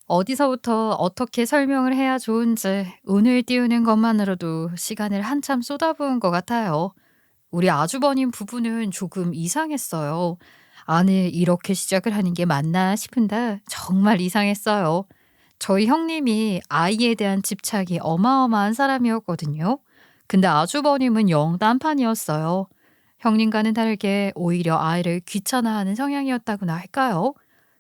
어디서부터 어떻게 설명을 해야 좋은지 운을 띄우는 것만으로도 시간을 한참 쏟아부은 것 같아요. 우리 아주버님 부부는 조금 이상했어요. 아니, 이렇게 시작을 하는 게 맞나 싶은데 정말 이상했어요. 저희 형님이 아이에 대한 집착이 어마어마한 사람이었거든요. 근데 아주버님은 영 딴판이었어요. 형님과는 다르게 오히려 아이를 귀찮아하는 성향이었다고나 할까요?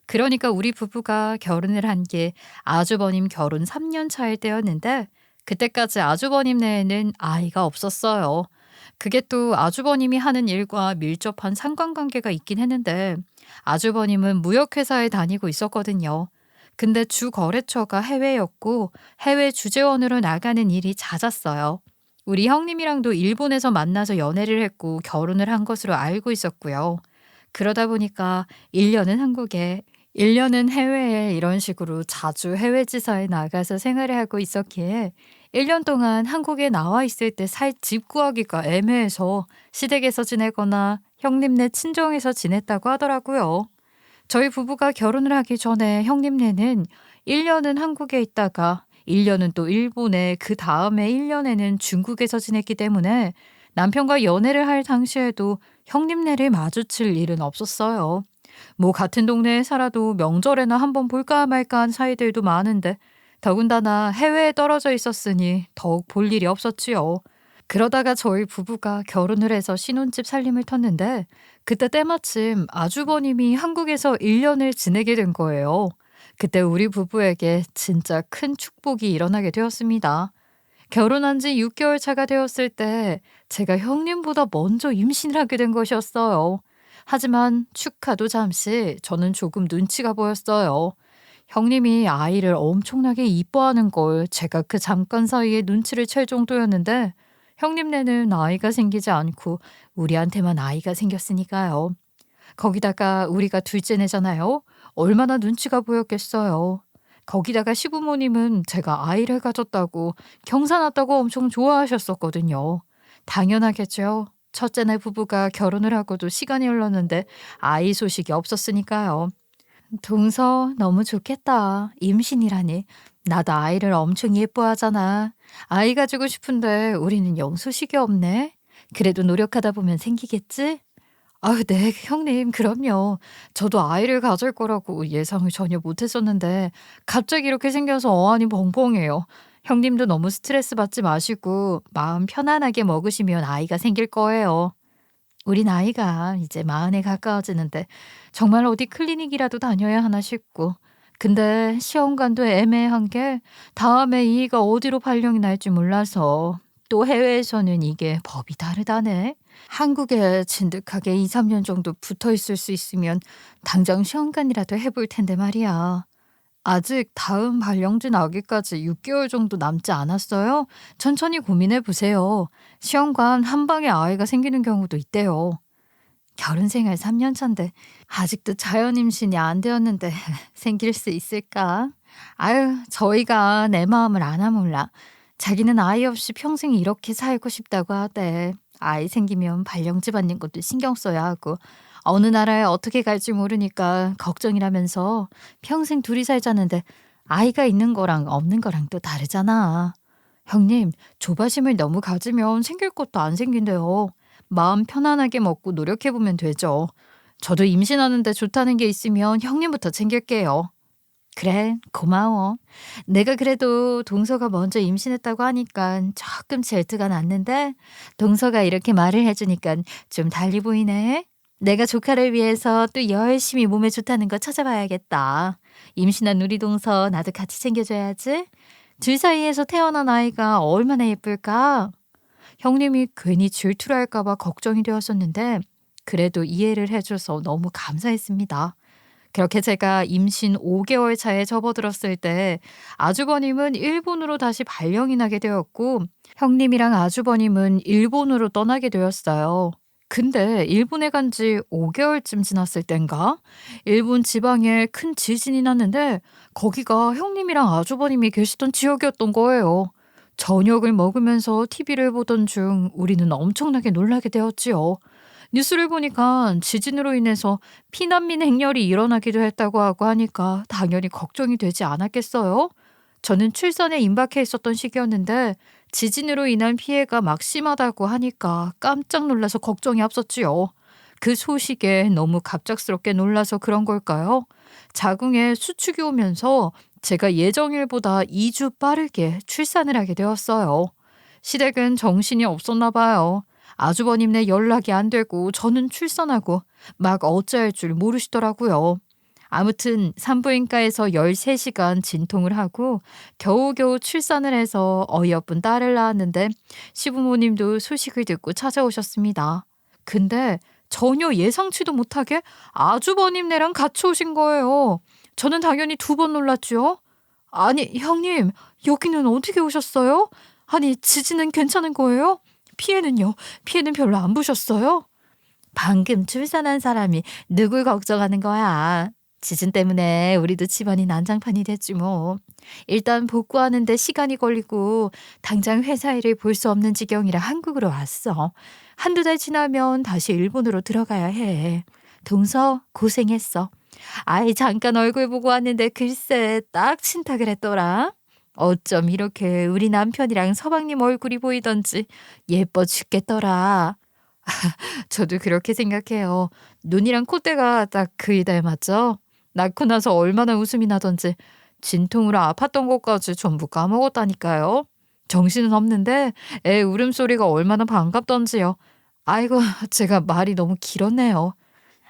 그러니까 우리 부부가 결혼을 한 게 아주버님 결혼 3년 차일 때였는데 그때까지 아주버님 내에는 아이가 없었어요. 그게 또 아주버님이 하는 일과 밀접한 상관관계가 있긴 했는데 아주버님은 무역회사에 다니고 있었거든요. 근데 주 거래처가 해외였고 해외 주재원으로 나가는 일이 잦았어요. 우리 형님이랑도 일본에서 만나서 연애를 했고 결혼을 한 것으로 알고 있었고요. 그러다 보니까 1년은 한국에 1년은 해외에 이런 식으로 자주 해외 지사에 나가서 생활을 하고 있었기에 1년 동안 한국에 나와 있을 때 살 집 구하기가 애매해서 시댁에서 지내거나 형님네 친정에서 지냈다고 하더라고요. 저희 부부가 결혼을 하기 전에 형님네는 1년은 한국에 있다가 1년은 또 일본에 그다음에 1년에는 중국에서 지냈기 때문에 남편과 연애를 할 당시에도 형님네를 마주칠 일은 없었어요. 뭐 같은 동네에 살아도 명절에나 한번 볼까 말까 한 사이들도 많은데 더군다나 해외에 떨어져 있었으니 더욱 볼 일이 없었지요. 그러다가 저희 부부가 결혼을 해서 신혼집 살림을 텄는데 그때 때마침 아주버님이 한국에서 1년을 지내게 된 거예요. 그때 우리 부부에게 진짜 큰 축복이 일어나게 되었습니다. 결혼한 지 6개월 차가 되었을 때 제가 형님보다 먼저 임신을 하게 된 것이었어요. 하지만 축하도 잠시 저는 조금 눈치가 보였어요. 형님이 아이를 엄청나게 이뻐하는 걸 제가 그 잠깐 사이에 눈치를 챌 정도였는데 형님네는 아이가 생기지 않고 우리한테만 아이가 생겼으니까요. 거기다가 우리가 둘째내잖아요. 얼마나 눈치가 보였겠어요. 거기다가 시부모님은 제가 아이를 가졌다고 경사 났다고 엄청 좋아하셨었거든요. 당연하겠죠. 첫째네 부부가 결혼을 하고도 시간이 흘렀는데 아이 소식이 없었으니까요. 동서 너무 좋겠다. 임신이라니. 나도 아이를 엄청 예뻐하잖아. 아이 가지고 싶은데 우리는 영 소식이 없네. 그래도 노력하다 보면 생기겠지? 아유, 네, 형님, 그럼요. 저도 아이를 가질 거라고 예상을 전혀 못했었는데 갑자기 이렇게 생겨서 어안이 벙벙해요. 형님도 너무 스트레스 받지 마시고 마음 편안하게 먹으시면 아이가 생길 거예요. 우리 나이가 이제 마흔에 가까워지는데 정말 어디 클리닉이라도 다녀야 하나 싶고. 근데 시험관도 애매한 게 다음에 이가 어디로 발령이 날지 몰라서 또 해외에서는 이게 법이 다르다네. 한국에 진득하게 2-3년 정도 붙어 있을 수 있으면 당장 시험관이라도 해볼 텐데 말이야. 아직 다음 발령지 나기까지 6개월 정도 남지 않았어요? 천천히 고민해 보세요. 시험관 한 방에 아이가 생기는 경우도 있대요. 결혼 생활 3년 차인데 아직도 자연 임신이 안 되었는데 생길 수 있을까? 아유, 저희가 내 마음을 아나 몰라. 자기는 아이 없이 평생 이렇게 살고 싶다고 하대. 아이 생기면 발령지 받는 것도 신경 써야 하고 어느 나라에 어떻게 갈지 모르니까 걱정이라면서 평생 둘이 살자는데 아이가 있는 거랑 없는 거랑 또 다르잖아. 형님, 조바심을 너무 가지면 생길 것도 안 생긴대요. 마음 편안하게 먹고 노력해보면 되죠. 저도 임신하는데 좋다는 게 있으면 형님부터 챙길게요. 그래, 고마워. 내가 그래도 동서가 먼저 임신했다고 하니까 조금 질투가 났는데 동서가 이렇게 말을 해주니까 좀 달리 보이네. 내가 조카를 위해서 또 열심히 몸에 좋다는 거 찾아봐야겠다. 임신한 우리 동서 나도 같이 챙겨줘야지. 둘 사이에서 태어난 아이가 얼마나 예쁠까? 형님이 괜히 질투를 할까 봐 걱정이 되었었는데 그래도 이해를 해줘서 너무 감사했습니다. 그렇게 제가 임신 5개월 차에 접어들었을 때 아주버님은 일본으로 다시 발령이 나게 되었고 형님이랑 아주버님은 일본으로 떠나게 되었어요. 근데 일본에 간지 5개월쯤 지났을 땐가 일본 지방에 큰 지진이 났는데 거기가 형님이랑 아주버님이 계시던 지역이었던 거예요. 저녁을 먹으면서 TV를 보던 중 우리는 엄청나게 놀라게 되었지요. 뉴스를 보니까 지진으로 인해서 피난민 행렬이 일어나기도 했다고 하고 하니까 당연히 걱정이 되지 않았겠어요? 저는 출산에 임박해 있었던 시기였는데 지진으로 인한 피해가 막 심하다고 하니까 깜짝 놀라서 걱정이 앞섰지요. 그 소식에 너무 갑작스럽게 놀라서 그런 걸까요? 자궁에 수축이 오면서 제가 예정일보다 2주 빠르게 출산을 하게 되었어요. 시댁은 정신이 없었나 봐요. 아주버님네 연락이 안 되고 저는 출산하고 막 어찌할 줄 모르시더라고요. 아무튼 산부인과에서 13시간 진통을 하고 겨우겨우 출산을 해서 어이없은 딸을 낳았는데 시부모님도 소식을 듣고 찾아오셨습니다. 근데 전혀 예상치도 못하게 아주버님네랑 같이 오신 거예요. 저는 당연히 두 번 놀랐죠. 아니, 형님, 여기는 어떻게 오셨어요? 아니, 지진은 괜찮은 거예요? 피해는요? 피해는 별로 안 보셨어요? 방금 출산한 사람이 누굴 걱정하는 거야. 지진 때문에 우리도 집안이 난장판이 됐지 뭐. 일단 복구하는데 시간이 걸리고 당장 회사 일을 볼 수 없는 지경이라 한국으로 왔어. 한두 달 지나면 다시 일본으로 들어가야 해. 동서 고생했어. 아이 잠깐 얼굴 보고 왔는데 글쎄 딱 친탁을 했더라. 어쩜 이렇게 우리 남편이랑 서방님 얼굴이 보이던지 예뻐 죽겠더라. 저도 그렇게 생각해요. 눈이랑 콧대가 딱 그이 닮았죠? 낳고 나서 얼마나 웃음이 나던지 진통으로 아팠던 것까지 전부 까먹었다니까요. 정신은 없는데 애 울음소리가 얼마나 반갑던지요. 아이고, 제가 말이 너무 길었네요.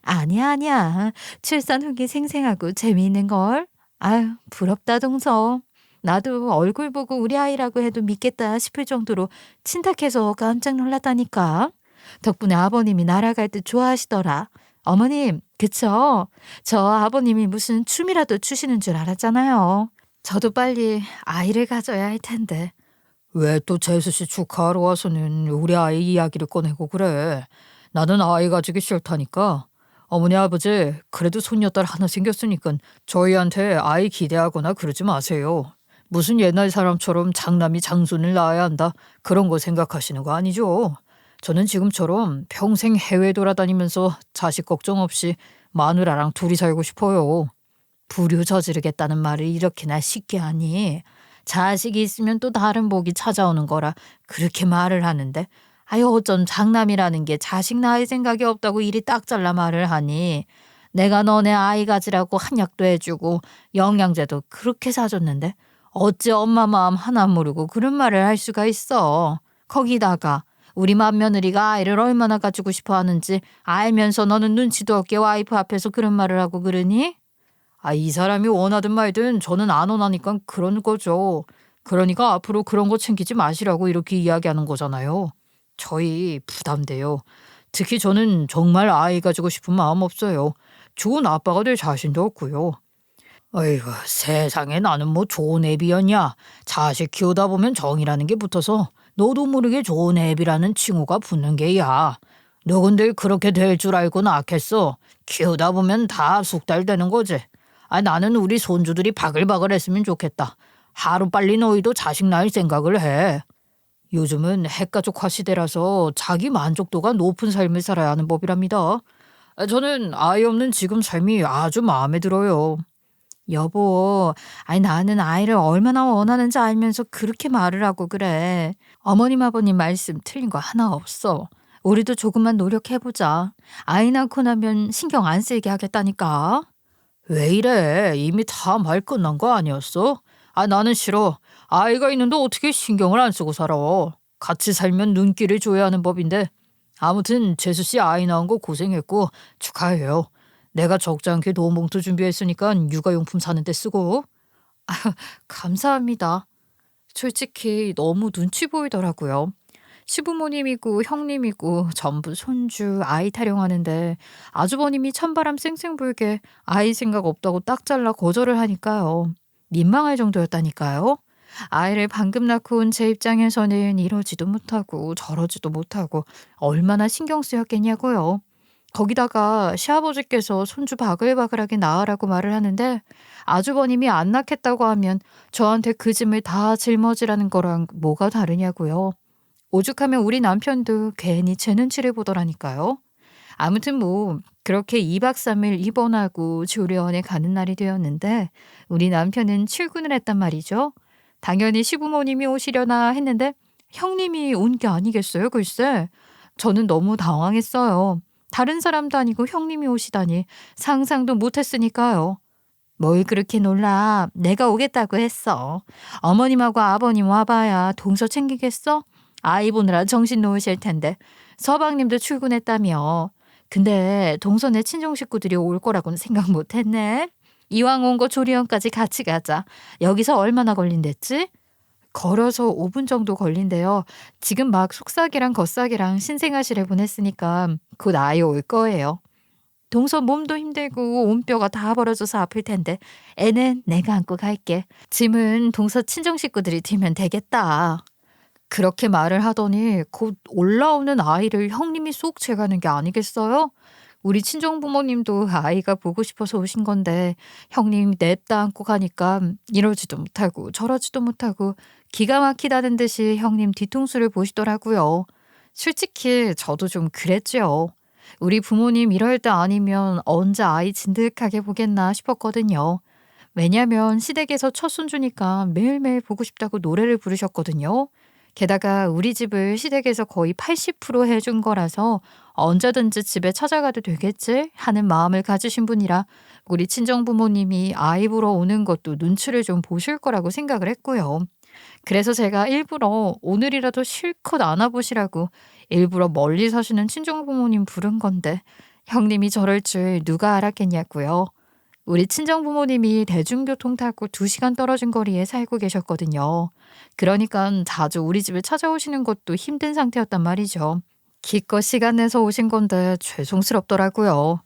아니야, 아니야. 출산 후기 생생하고 재미있는걸. 아유, 부럽다, 동서. 나도 얼굴 보고 우리 아이라고 해도 믿겠다 싶을 정도로 친탁해서 깜짝 놀랐다니까. 덕분에 아버님이 날아갈 듯 좋아하시더라. 어머님, 그쵸? 저 아버님이 무슨 춤이라도 추시는 줄 알았잖아요. 저도 빨리 아이를 가져야 할 텐데. 왜 또 재수 씨 축하하러 와서는 우리 아이 이야기를 꺼내고 그래? 나는 아이 가지기 싫다니까. 어머니 아버지, 그래도 손녀딸 하나 생겼으니까 저희한테 아이 기대하거나 그러지 마세요. 무슨 옛날 사람처럼 장남이 장손을 낳아야 한다 그런 거 생각하시는 거 아니죠? 저는 지금처럼 평생 해외 돌아다니면서 자식 걱정 없이 마누라랑 둘이 살고 싶어요. 불효 저지르겠다는 말을 이렇게나 쉽게 하니. 자식이 있으면 또 다른 복이 찾아오는 거라 그렇게 말을 하는데 아유 어쩜 장남이라는 게 자식 낳을 생각이 없다고 이리 딱 잘라 말을 하니. 내가 너네 아이 가지라고 한약도 해주고 영양제도 그렇게 사줬는데 어찌 엄마 마음 하나 모르고 그런 말을 할 수가 있어. 거기다가 우리 맏며느리가 아이를 얼마나 가지고 싶어 하는지 알면서 너는 눈치도 없게 와이프 앞에서 그런 말을 하고 그러니? 아, 이 사람이 원하든 말든 저는 안 원하니까 그런 거죠. 그러니까 앞으로 그런 거 챙기지 마시라고 이렇게 이야기하는 거잖아요. 저희 부담돼요. 특히 저는 정말 아이 가지고 싶은 마음 없어요. 좋은 아빠가 될 자신도 없고요. 어이구, 세상에 나는 뭐 좋은 애비였냐. 자식 키우다 보면 정이라는 게 붙어서 너도 모르게 좋은 애비라는 칭호가 붙는 게야. 너근들 그렇게 될 줄 알고 낳겠어. 키우다 보면 다 숙달되는 거지. 아, 나는 우리 손주들이 바글바글 했으면 좋겠다. 하루빨리 너희도 자식 낳을 생각을 해. 요즘은 핵가족화 시대라서 자기 만족도가 높은 삶을 살아야 하는 법이랍니다. 저는 아이 없는 지금 삶이 아주 마음에 들어요. 여보, 아니 나는 아이를 얼마나 원하는지 알면서 그렇게 말을 하고 그래. 어머님 아버님 말씀 틀린 거 하나 없어. 우리도 조금만 노력해보자. 아이 낳고 나면 신경 안 쓰이게 하겠다니까. 왜 이래? 이미 다 말 끝난 거 아니었어? 아, 나는 싫어. 아이가 있는데 어떻게 신경을 안 쓰고 살아. 같이 살면 눈길을 줘야 하는 법인데. 아무튼 재수 씨 아이 낳은 거 고생했고 축하해요. 내가 적지 않게 돈 봉투 준비했으니까 육아용품 사는데 쓰고. 아, 감사합니다. 솔직히 너무 눈치 보이더라고요. 시부모님이고 형님이고 전부 손주 아이 타령하는데 아주버님이 찬바람 쌩쌩 불게 아이 생각 없다고 딱 잘라 거절을 하니까요. 민망할 정도였다니까요. 아이를 방금 낳고 온 제 입장에서는 이러지도 못하고 저러지도 못하고 얼마나 신경 쓰였겠냐고요. 거기다가 시아버지께서 손주 바글바글하게 낳으라고 말을 하는데 아주버님이 안 낳겠다고 하면 저한테 그 짐을 다 짊어지라는 거랑 뭐가 다르냐고요. 오죽하면 우리 남편도 괜히 제 눈치를 보더라니까요. 아무튼 뭐 그렇게 2박 3일 입원하고 조리원에 가는 날이 되었는데 우리 남편은 출근을 했단 말이죠. 당연히 시부모님이 오시려나 했는데 형님이 온 게 아니겠어요, 글쎄. 저는 너무 당황했어요. 다른 사람도 아니고 형님이 오시다니 상상도 못했으니까요. 뭘 그렇게 놀라. 내가 오겠다고 했어. 어머님하고 아버님 와봐야 동서 챙기겠어? 아이 보느라 정신 놓으실 텐데. 서방님도 출근했다며. 근데 동서네 친정 식구들이 올 거라고는 생각 못했네. 이왕 온 거 조리원까지 같이 가자. 여기서 얼마나 걸린댔지? 걸어서 5분 정도 걸린대요. 지금 막 속삭이랑 겉삭이랑 신생아실에 보냈으니까 곧 아이 올 거예요. 동서 몸도 힘들고 온뼈가 다 벌어져서 아플 텐데 애는 내가 안고 갈게. 짐은 동서 친정 식구들이 들면 되겠다. 그렇게 말을 하더니 곧 올라오는 아이를 형님이 쏙 채가는 게 아니겠어요? 우리 친정 부모님도 아이가 보고 싶어서 오신 건데 형님 냅다 안고 가니까 이러지도 못하고 저러지도 못하고 기가 막히다는 듯이 형님 뒤통수를 보시더라고요. 솔직히 저도 좀 그랬죠. 우리 부모님 이럴 때 아니면 언제 아이 진득하게 보겠나 싶었거든요. 왜냐면 시댁에서 첫 손주니까 매일매일 보고 싶다고 노래를 부르셨거든요. 게다가 우리 집을 시댁에서 거의 80% 해준 거라서 언제든지 집에 찾아가도 되겠지 하는 마음을 가지신 분이라 우리 친정 부모님이 아이 보러 오는 것도 눈치를 좀 보실 거라고 생각을 했고요. 그래서 제가 일부러 오늘이라도 실컷 안아보시라고 일부러 멀리 사시는 친정 부모님 부른 건데 형님이 저럴 줄 누가 알았겠냐고요. 우리 친정 부모님이 대중교통 타고 2시간 떨어진 거리에 살고 계셨거든요. 그러니까 자주 우리 집에 찾아오시는 것도 힘든 상태였단 말이죠. 기껏 시간 내서 오신 건데 죄송스럽더라고요.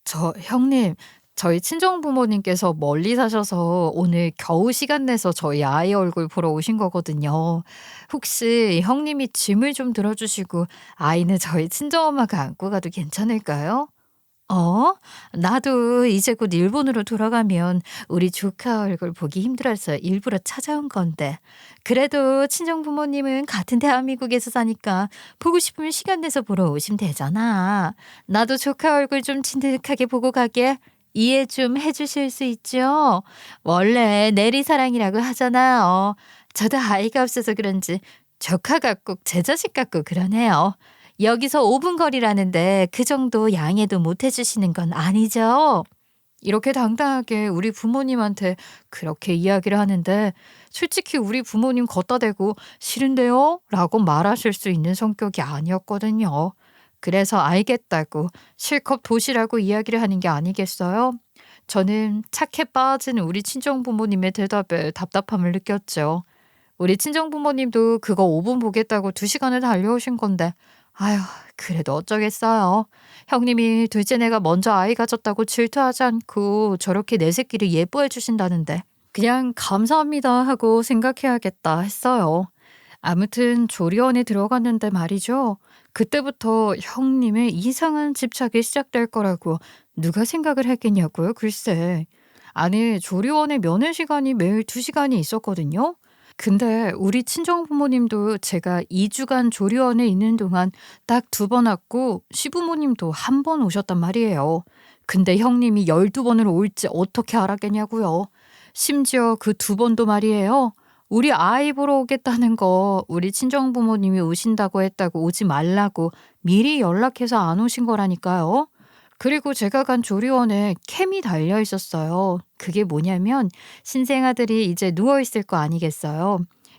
저 형님, 저희 친정 부모님께서 멀리 사셔서 오늘 겨우 시간 내서 저희 아이 얼굴 보러 오신 거거든요. 혹시 형님이 짐을 좀 들어주시고 아이는 저희 친정엄마가 안고 가도 괜찮을까요? 어? 나도 이제 곧 일본으로 돌아가면 우리 조카 얼굴 보기 힘들어서 일부러 찾아온 건데. 그래도 친정 부모님은 같은 대한민국에서 사니까 보고 싶으면 시간 내서 보러 오시면 되잖아. 나도 조카 얼굴 좀 진득하게 보고 가게. 이해 좀 해주실 수 있죠? 원래 내리사랑이라고 하잖아요. 저도 아이가 없어서 그런지 조카가 꼭 제 자식 같고 그러네요. 여기서 5분 거리라는데 그 정도 양해도 못 해주시는 건 아니죠? 이렇게 당당하게 우리 부모님한테 그렇게 이야기를 하는데 솔직히 우리 부모님 걷다 대고 싫은데요? 라고 말하실 수 있는 성격이 아니었거든요. 그래서 알겠다고 실컷 보시라고 이야기를 하는 게 아니겠어요? 저는 착해 빠진 우리 친정 부모님의 대답에 답답함을 느꼈죠. 우리 친정 부모님도 그거 5분 보겠다고 2시간을 달려오신 건데 아휴 그래도 어쩌겠어요. 형님이 둘째내가 먼저 아이 가졌다고 질투하지 않고 저렇게 내 새끼를 예뻐해 주신다는데 그냥 감사합니다 하고 생각해야겠다 했어요. 아무튼 조리원에 들어갔는데 말이죠. 그때부터 형님의 이상한 집착이 시작될 거라고 누가 생각을 했겠냐고요, 글쎄. 아니, 조리원에 면회 시간이 매일 2시간이 있었거든요. 근데 우리 친정 부모님도 제가 2주간 조리원에 있는 동안 딱 2번 왔고 시부모님도 1번 오셨단 말이에요. 근데 형님이 12번을 올지 어떻게 알았겠냐고요. 심지어 그 2번도 말이에요. 우리 아이 보러 오겠다는 거 우리 친정 부모님이 오신다고 했다고 오지 말라고 미리 연락해서 안 오신 거라니까요. 그리고 제가 간 조리원에 캠이 달려 있었어요. 그게 뭐냐면 신생아들이 이제 누워 있을 거 아니겠어요.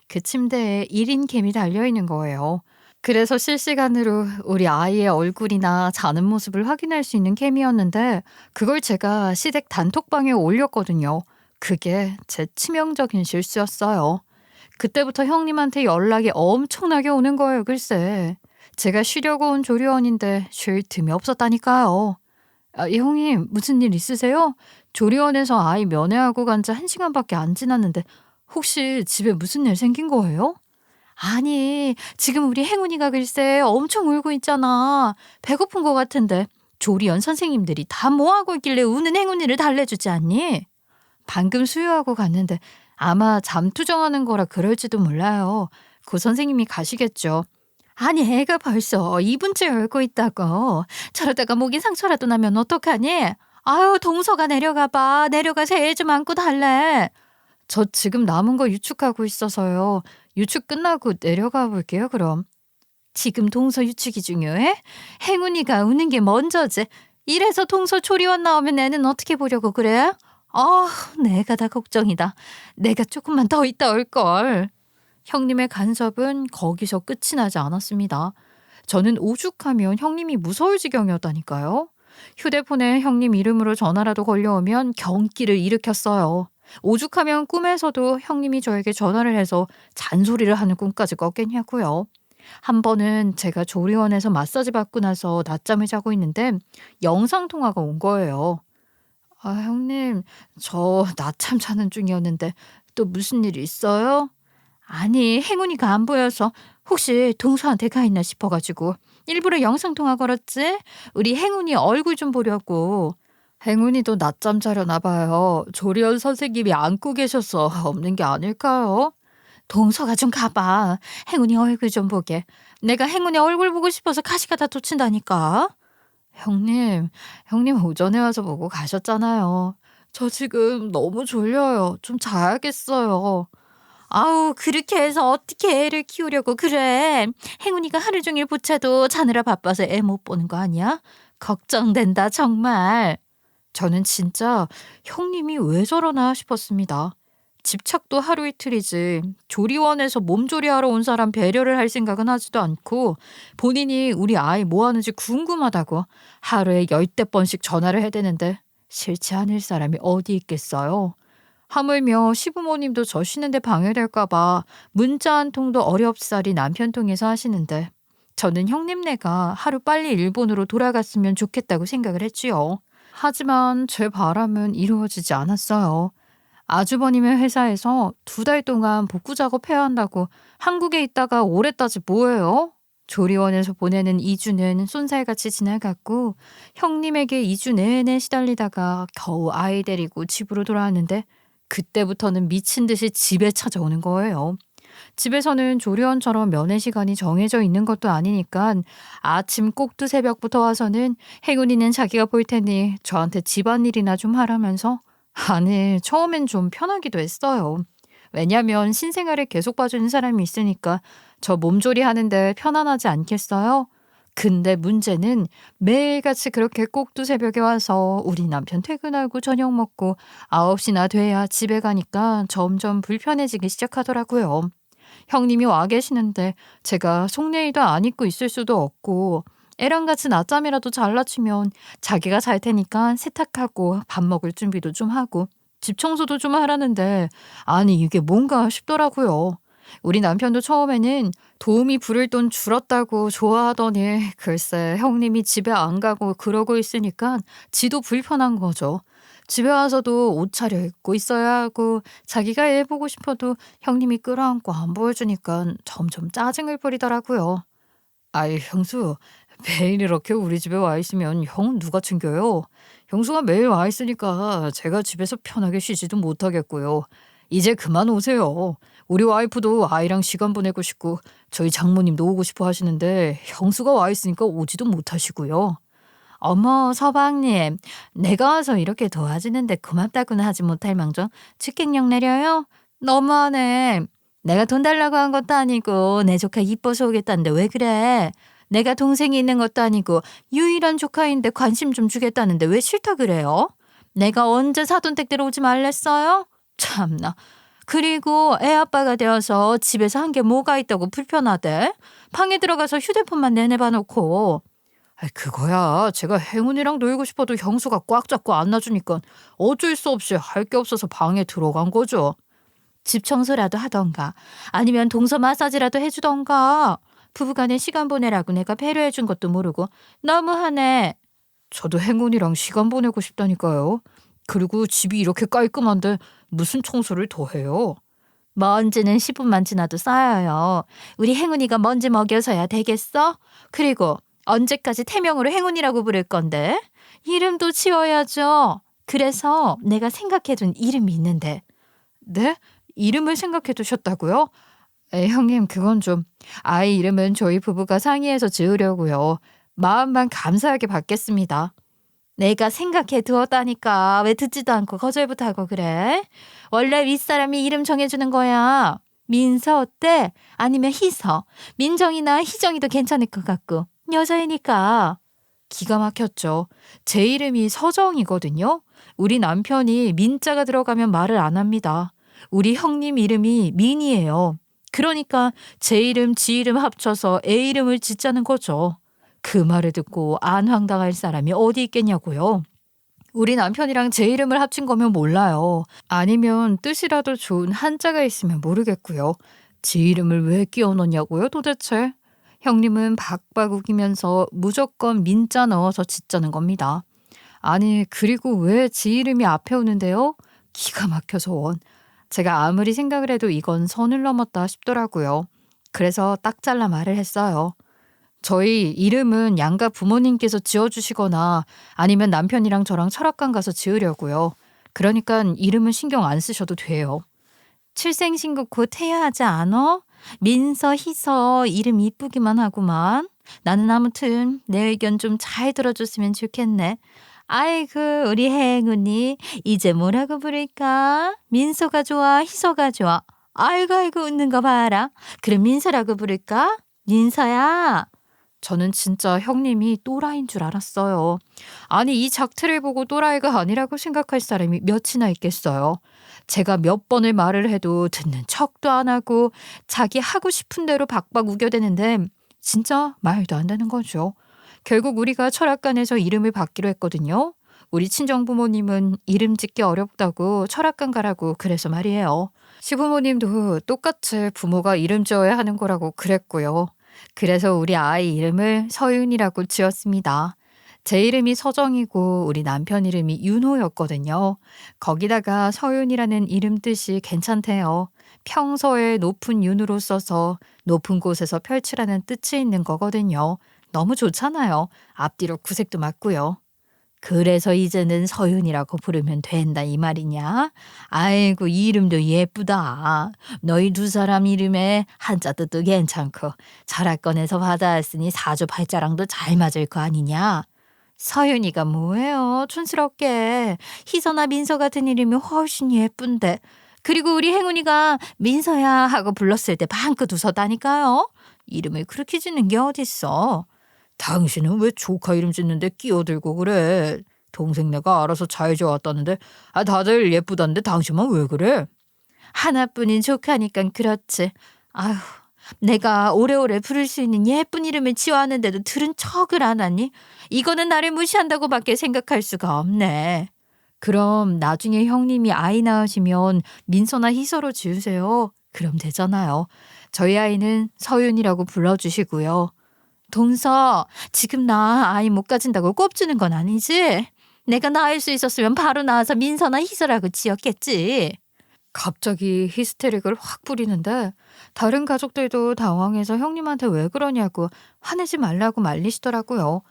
그 침대에 1인 캠이 달려 있는 거예요. 그래서 실시간으로 우리 아이의 얼굴이나 자는 모습을 확인할 수 있는 캠이었는데 그걸 제가 시댁 단톡방에 올렸거든요. 그게 제 치명적인 실수였어요. 그때부터 형님한테 연락이 엄청나게 오는 거예요, 글쎄. 제가 쉬려고 온 조리원인데 쉴 틈이 없었다니까요. 아, 형님, 무슨 일 있으세요? 조리원에서 아이 면회하고 간 지 1시간밖에 안 지났는데 혹시 집에 무슨 일 생긴 거예요? 아니, 지금 우리 행운이가 글쎄 엄청 울고 있잖아. 배고픈 것 같은데 조리원 선생님들이 다 뭐하고 있길래 우는 행운이를 달래주지 않니? 방금 수유하고 갔는데 아마 잠투정하는 거라 그럴지도 몰라요. 그 선생님이 가시겠죠. 아니 애가 벌써 2분째 울고 있다고. 저러다가 목이 상처라도 나면 어떡하니? 아유 동서가 내려가 봐. 내려가서 애 좀 안고 달래. 저 지금 남은 거 유축하고 있어서요. 유축 끝나고 내려가 볼게요 그럼. 지금 동서 유축이 중요해? 행운이가 우는 게 먼저지. 이래서 동서 조리원 나오면 애는 어떻게 보려고 그래? 아, 내가 다 걱정이다. 내가 조금만 더 있다 올걸. 형님의 간섭은 거기서 끝이 나지 않았습니다. 저는 오죽하면 형님이 무서울 지경이었다니까요. 휴대폰에 형님 이름으로 전화라도 걸려오면 경기를 일으켰어요. 오죽하면 꿈에서도 형님이 저에게 전화를 해서 잔소리를 하는 꿈까지 꿨겠냐고요. 한 번은 제가 조리원에서 마사지 받고 나서 낮잠을 자고 있는데 영상통화가 온 거예요. 아, 형님, 저 낮잠 자는 중이었는데 또 무슨 일 있어요? 아니, 행운이가 안 보여서 혹시 동서한테 가 있나 싶어가지고 일부러 영상통화 걸었지? 우리 행운이 얼굴 좀 보려고. 행운이도 낮잠 자려나 봐요. 조리원 선생님이 안고 계셔서 없는 게 아닐까요? 동서가 좀 가봐. 행운이 얼굴 좀 보게. 내가 행운이 얼굴 보고 싶어서 가시가 다 돋친다니까. 형님, 형님 오전에 와서 보고 가셨잖아요. 저 지금 너무 졸려요. 좀 자야겠어요. 아우, 그렇게 해서 어떻게 애를 키우려고 그래. 행운이가 하루 종일 보채도 자느라 바빠서 애 못 보는 거 아니야? 걱정된다, 정말. 저는 진짜 형님이 왜 저러나 싶었습니다. 집착도 하루 이틀이지 조리원에서 몸조리하러 온 사람 배려를 할 생각은 하지도 않고 본인이 우리 아이 뭐 하는지 궁금하다고 하루에 10대 번씩 전화를 해대는데 싫지 않을 사람이 어디 있겠어요. 하물며 시부모님도 저 쉬는데 방해될까 봐 문자 한 통도 어렵사리 남편 통해서 하시는데 저는 형님네가 하루 빨리 일본으로 돌아갔으면 좋겠다고 생각을 했지요. 하지만 제 바람은 이루어지지 않았어요. 아주버님의 회사에서 2달 동안 복구 작업해야 한다고 한국에 있다가 오래 따지 뭐예요? 조리원에서 보내는 2주는 쏜살같이 지나갔고 형님에게 2주 내내 시달리다가 겨우 아이 데리고 집으로 돌아왔는데 그때부터는 미친 듯이 집에 찾아오는 거예요. 집에서는 조리원처럼 면회 시간이 정해져 있는 것도 아니니까 아침 꼭두 새벽부터 와서는 행운이는 자기가 볼 테니 저한테 집안일이나 좀 하라면서 아니 처음엔 좀 편하기도 했어요. 왜냐면 신생아를 계속 봐주는 사람이 있으니까 저 몸조리 하는데 편안하지 않겠어요? 근데 문제는 매일같이 그렇게 꼭두 새벽에 와서 우리 남편 퇴근하고 저녁 먹고 9시나 돼야 집에 가니까 점점 불편해지기 시작하더라고요. 형님이 와 계시는데 제가 속내의도 안 입고 있을 수도 없고 애랑 같이 낮잠이라도 잘라치면 자기가 잘 테니까 세탁하고 밥 먹을 준비도 좀 하고 집 청소도 좀 하라는데 아니 이게 뭔가 싶더라고요. 우리 남편도 처음에는 도우미 부를 돈 줄었다고 좋아하더니 글쎄 형님이 집에 안 가고 그러고 있으니까 지도 불편한 거죠. 집에 와서도 옷 차려입고 있어야 하고 자기가 애 보고 싶어도 형님이 끌어안고 안 보여주니까 점점 짜증을 부리더라고요. 아이 형수 매일 이렇게 우리 집에 와 있으면 형은 누가 챙겨요? 형수가 매일 와 있으니까 제가 집에서 편하게 쉬지도 못하겠고요. 이제 그만 오세요. 우리 와이프도 아이랑 시간 보내고 싶고 저희 장모님도 오고 싶어 하시는데 형수가 와 있으니까 오지도 못하시고요. 어머 서방님, 내가 와서 이렇게 도와주는데 고맙다고는 하지 못할 망정 직행령 내려요? 너무하네. 내가 돈 달라고 한 것도 아니고 내 조카 이뻐서 오겠다는데 왜 그래? 내가 동생이 있는 것도 아니고 유일한 조카인데 관심 좀 주겠다는데 왜 싫다 그래요? 내가 언제 사돈댁대로 오지 말랬어요? 참나. 그리고 애 아빠가 되어서 집에서 한 게 뭐가 있다고 불편하대? 방에 들어가서 휴대폰만 내내봐 놓고. 아이, 그거야. 제가 행운이랑 놀고 싶어도 형수가 꽉 잡고 안 놔주니까 어쩔 수 없이 할 게 없어서 방에 들어간 거죠. 집 청소라도 하던가 아니면 동서 마사지라도 해주던가 부부간에 시간 보내라고 내가 배려해준 것도 모르고 너무하네. 저도 행운이랑 시간 보내고 싶다니까요. 그리고 집이 이렇게 깔끔한데 무슨 청소를 더 해요? 먼지는 10분만 지나도 쌓여요. 우리 행운이가 먼지 먹여서야 되겠어? 그리고 언제까지 태명으로 행운이라고 부를 건데? 이름도 지어야죠. 그래서 내가 생각해둔 이름이 있는데. 네? 이름을 생각해 두셨다고요? 형님 그건 좀 아이 이름은 저희 부부가 상의해서 지으려고요. 마음만 감사하게 받겠습니다. 내가 생각해 두었다니까 왜 듣지도 않고 거절부터 하고 그래? 원래 윗사람이 이름 정해주는 거야. 민서 어때? 아니면 희서. 민정이나 희정이도 괜찮을 것 같고. 여자이니까. 기가 막혔죠. 제 이름이 서정이거든요. 우리 남편이 민자가 들어가면 말을 안 합니다. 우리 형님 이름이 민이에요. 그러니까 제 이름, 지 이름 합쳐서 애 이름을 짓자는 거죠. 그 말을 듣고 안 황당할 사람이 어디 있겠냐고요. 우리 남편이랑 제 이름을 합친 거면 몰라요. 아니면 뜻이라도 좋은 한자가 있으면 모르겠고요. 지 이름을 왜 끼워 넣냐고요 도대체. 형님은 박박 우기면서 무조건 민자 넣어서 짓자는 겁니다. 아니 그리고 왜 지 이름이 앞에 오는데요? 기가 막혀서 원. 제가 아무리 생각을 해도 이건 선을 넘었다 싶더라고요. 그래서 딱 잘라 말을 했어요. 저희 이름은 양가 부모님께서 지어주시거나 아니면 남편이랑 저랑 철학관 가서 지으려고요. 그러니까 이름은 신경 안 쓰셔도 돼요. 칠생신고 곧 해야 하지 않어? 민서, 희서 이름 이쁘기만 하구만. 나는 아무튼 내 의견 좀 잘 들어줬으면 좋겠네. 아이고 우리 행운이 이제 뭐라고 부를까? 민서가 좋아, 희서가 좋아. 아이고 아이고 웃는 거 봐라. 그럼 민서라고 부를까? 민서야. 저는 진짜 형님이 또라이인 줄 알았어요. 아니 이 작태를 보고 또라이가 아니라고 생각할 사람이 몇이나 있겠어요. 제가 몇 번을 말을 해도 듣는 척도 안 하고 자기 하고 싶은 대로 박박 우겨대는데 진짜 말도 안 되는 거죠. 결국 우리가 철학관에서 이름을 받기로 했거든요. 우리 친정부모님은 이름 짓기 어렵다고 철학관 가라고 그래서 말이에요. 시부모님도 똑같이 부모가 이름 지어야 하는 거라고 그랬고요. 그래서 우리 아이 이름을 서윤이라고 지었습니다. 제 이름이 서정이고 우리 남편 이름이 윤호였거든요. 거기다가 서윤이라는 이름 뜻이 괜찮대요. 평서에 높은 윤으로 써서 높은 곳에서 펼치라는 뜻이 있는 거거든요. 너무 좋잖아요. 앞뒤로 구색도 맞고요. 그래서 이제는 서윤이라고 부르면 된다 이 말이냐? 아이고 이 이름도 예쁘다. 너희 두 사람 이름에 한자 뜻도 괜찮고 철학권에서 받아왔으니 사주팔자랑도 잘 맞을 거 아니냐? 서윤이가 뭐예요? 촌스럽게. 희서나 민서 같은 이름이 훨씬 예쁜데. 그리고 우리 행운이가 민서야 하고 불렀을 때 방긋 웃었다니까요. 이름을 그렇게 짓는 게 어딨어. 당신은 왜 조카 이름 짓는데 끼어들고 그래? 동생네가 알아서 잘 지어왔다는데 다들 예쁘다는데 당신만 왜 그래? 하나뿐인 조카니까 그렇지. 아휴 내가 오래오래 부를 수 있는 예쁜 이름을 지어왔는데도 들은 척을 안 하니? 이거는 나를 무시한다고밖에 생각할 수가 없네. 그럼 나중에 형님이 아이 낳으시면 민서나 희서로 지으세요. 그럼 되잖아요. 저희 아이는 서윤이라고 불러주시고요. 동서, 지금 나 아이 못 가진다고 꼽주는 건 아니지? 내가 낳을 수 있었으면 바로 낳아서 민서나 희서라고 지었겠지. 갑자기 히스테릭을 확 부리는데 다른 가족들도 당황해서 형님한테 왜 그러냐고 화내지 말라고 말리시더라고요.